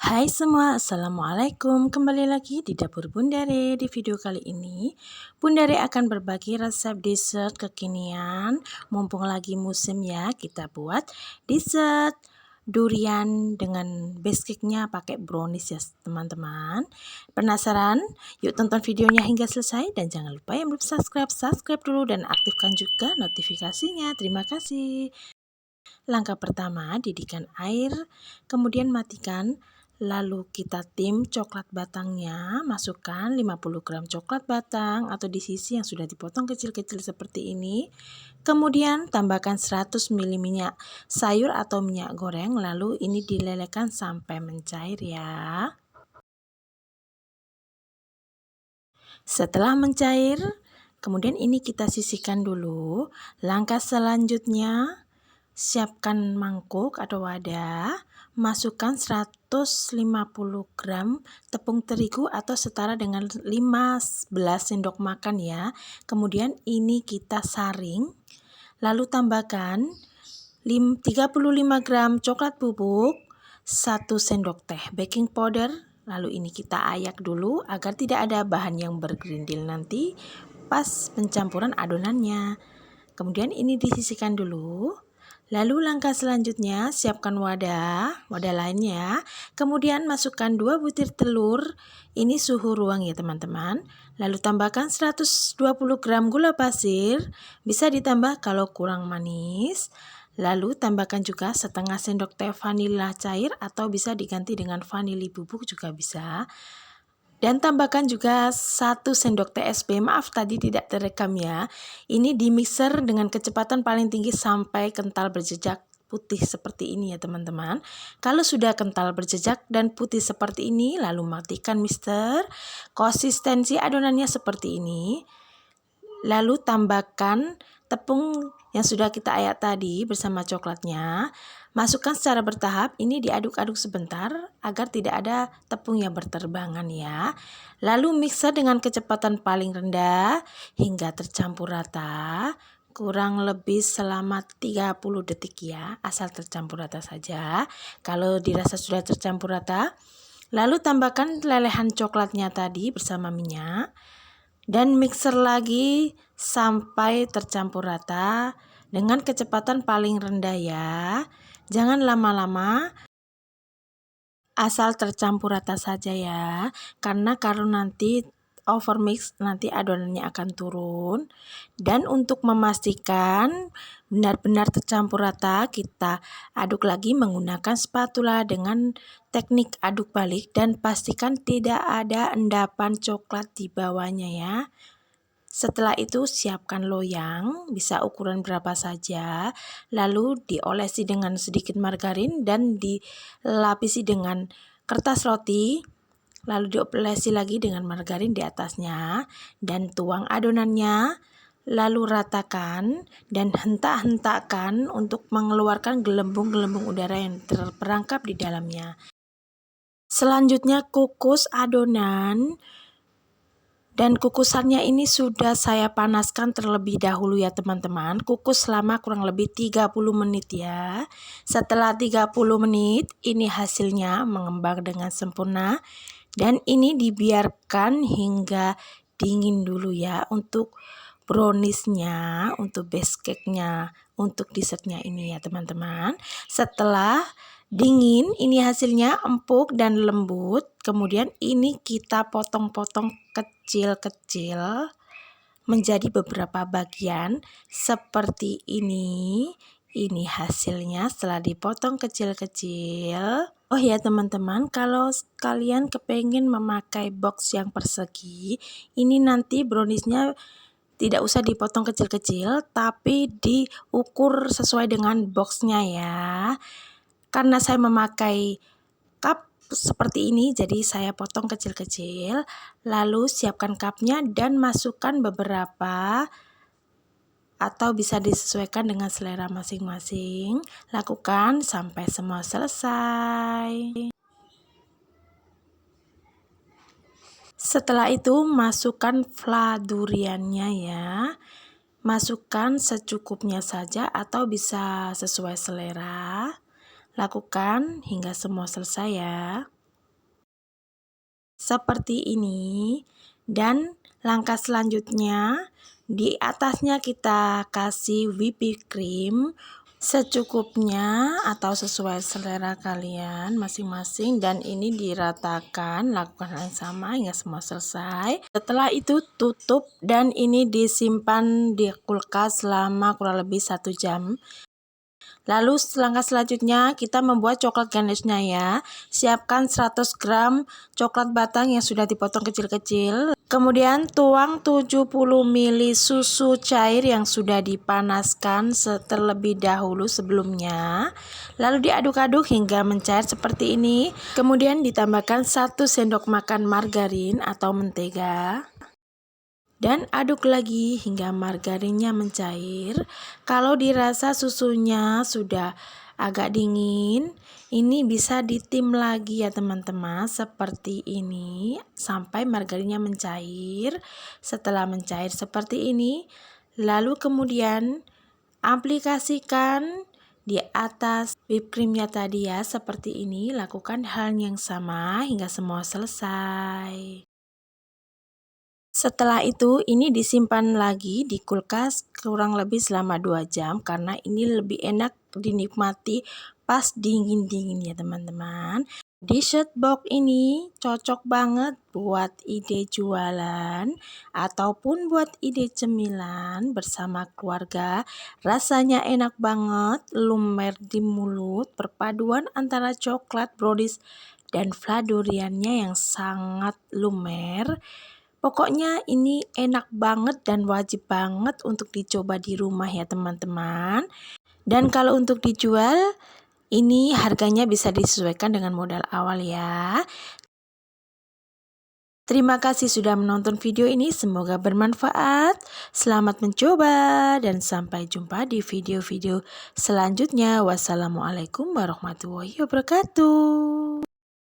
Hai semua, Assalamualaikum. Kembali lagi di Dapur Bundare. Di video kali ini, Bundare akan berbagi resep dessert kekinian. Mumpung lagi musim ya, kita buat dessert durian dengan base cake-nya pakai brownies ya teman-teman. Penasaran? Yuk tonton videonya hingga selesai dan jangan lupa yang belum subscribe dulu dan aktifkan juga notifikasinya. Terima kasih. Langkah pertama, didihkan air, kemudian matikan. Lalu kita tim coklat batangnya, masukkan 50 gram coklat batang atau di sisi yang sudah dipotong kecil-kecil seperti ini. Kemudian tambahkan 100 ml minyak sayur atau minyak goreng, lalu ini dilelehkan sampai mencair ya. Setelah mencair, kemudian ini kita sisihkan dulu. Langkah selanjutnya, siapkan mangkuk atau wadah, masukkan 150 gram tepung terigu atau setara dengan 15 sendok makan ya. Kemudian ini kita saring, lalu tambahkan 35 gram coklat bubuk, 1 sendok teh baking powder, lalu ini kita ayak dulu agar tidak ada bahan yang bergerindil nanti pas pencampuran adonannya. Kemudian ini disisihkan dulu. Lalu langkah selanjutnya siapkan wadah lainnya. Kemudian masukkan 2 butir telur. Ini suhu ruang ya teman-teman. Lalu tambahkan 120 gram gula pasir. Bisa ditambah kalau kurang manis. Lalu tambahkan juga setengah sendok teh vanila cair atau bisa diganti dengan vanili bubuk juga bisa. Dan tambahkan juga 1 sendok TSP, maaf tadi tidak terekam ya. Ini di mixer dengan kecepatan paling tinggi sampai kental berjejak putih seperti ini ya teman-teman. Kalau sudah kental berjejak dan putih seperti ini, lalu matikan mixer. Konsistensi adonannya seperti ini. Lalu tambahkan tepung yang sudah kita ayak tadi bersama coklatnya. Masukkan secara bertahap, ini diaduk-aduk sebentar agar tidak ada tepung yang berterbangan ya. Lalu mixer dengan kecepatan paling rendah hingga tercampur rata. Kurang lebih selama 30 detik ya, asal tercampur rata saja. Kalau dirasa sudah tercampur rata, lalu tambahkan lelehan coklatnya tadi bersama minyak. Dan mixer lagi sampai tercampur rata dengan kecepatan paling rendah ya. Jangan lama-lama, asal tercampur rata saja ya. Karena kalau nanti overmix nanti adonannya akan turun. Dan untuk memastikan benar-benar tercampur rata, kita aduk lagi menggunakan spatula dengan teknik aduk balik dan pastikan tidak ada endapan coklat di bawahnya ya. Setelah itu siapkan loyang, bisa ukuran berapa saja, lalu diolesi dengan sedikit margarin dan dilapisi dengan kertas roti, lalu diolesi lagi dengan margarin di atasnya dan tuang adonannya, lalu ratakan dan hentak-hentakkan untuk mengeluarkan gelembung-gelembung udara yang terperangkap di dalamnya. Selanjutnya kukus adonan. Dan kukusannya ini sudah saya panaskan terlebih dahulu ya teman-teman. Kukus selama kurang lebih 30 menit ya. Setelah 30 menit ini hasilnya mengembang dengan sempurna. Dan ini dibiarkan hingga dingin dulu ya untuk browniesnya, untuk base cake-nya, untuk dessertnya ini ya teman-teman. Setelah dingin ini hasilnya empuk dan lembut. Kemudian ini kita potong-potong kecil-kecil menjadi beberapa bagian seperti ini. Ini hasilnya setelah dipotong kecil-kecil. Oh ya teman-teman, kalau kalian kepengen memakai box yang persegi, ini nanti browniesnya tidak usah dipotong kecil-kecil, tapi diukur sesuai dengan boxnya ya. Karena saya memakai cup seperti ini, jadi saya potong kecil-kecil. Lalu siapkan cupnya dan masukkan beberapa atau bisa disesuaikan dengan selera masing-masing. Lakukan sampai semua selesai. Setelah itu masukkan fla duriannya ya. Masukkan secukupnya saja atau bisa sesuai selera. Lakukan hingga semua selesai ya. seperti ini. Dan langkah selanjutnya, di atasnya kita kasih whipping cream secukupnya atau sesuai selera kalian masing-masing, dan ini diratakan. Lakukan hal yang sama hingga semua selesai. Setelah itu tutup dan ini disimpan di kulkas selama kurang lebih 1 jam. Lalu langkah selanjutnya kita membuat coklat ganeshnya ya. Siapkan 100 gram coklat batang yang sudah dipotong kecil-kecil. Kemudian tuang 70 ml susu cair yang sudah dipanaskan terlebih dahulu sebelumnya. Lalu diaduk-aduk hingga mencair seperti ini. Kemudian ditambahkan 1 sendok makan margarin atau mentega. Dan aduk lagi hingga margarinnya mencair. Kalau dirasa susunya sudah agak dingin, ini bisa ditim lagi ya teman-teman, seperti ini sampai margarinnya mencair. Setelah mencair seperti ini, lalu kemudian aplikasikan di atas whipped creamnya tadi ya, seperti ini. Lakukan hal yang sama hingga semua selesai. Setelah itu ini disimpan lagi di kulkas kurang lebih selama 2 jam karena ini lebih enak dinikmati pas dingin-dingin ya teman-teman. Dessert box ini cocok banget buat ide jualan ataupun buat ide cemilan bersama keluarga. Rasanya enak banget, lumer di mulut, perpaduan antara coklat, brownies, dan fladoriannya yang sangat lumer. Pokoknya ini enak banget dan wajib banget untuk dicoba di rumah ya teman-teman. Dan kalau untuk dijual, ini harganya bisa disesuaikan dengan modal awal ya. Terima kasih sudah menonton video ini, semoga bermanfaat. Selamat mencoba dan sampai jumpa di video-video selanjutnya. Wassalamualaikum warahmatullahi wabarakatuh.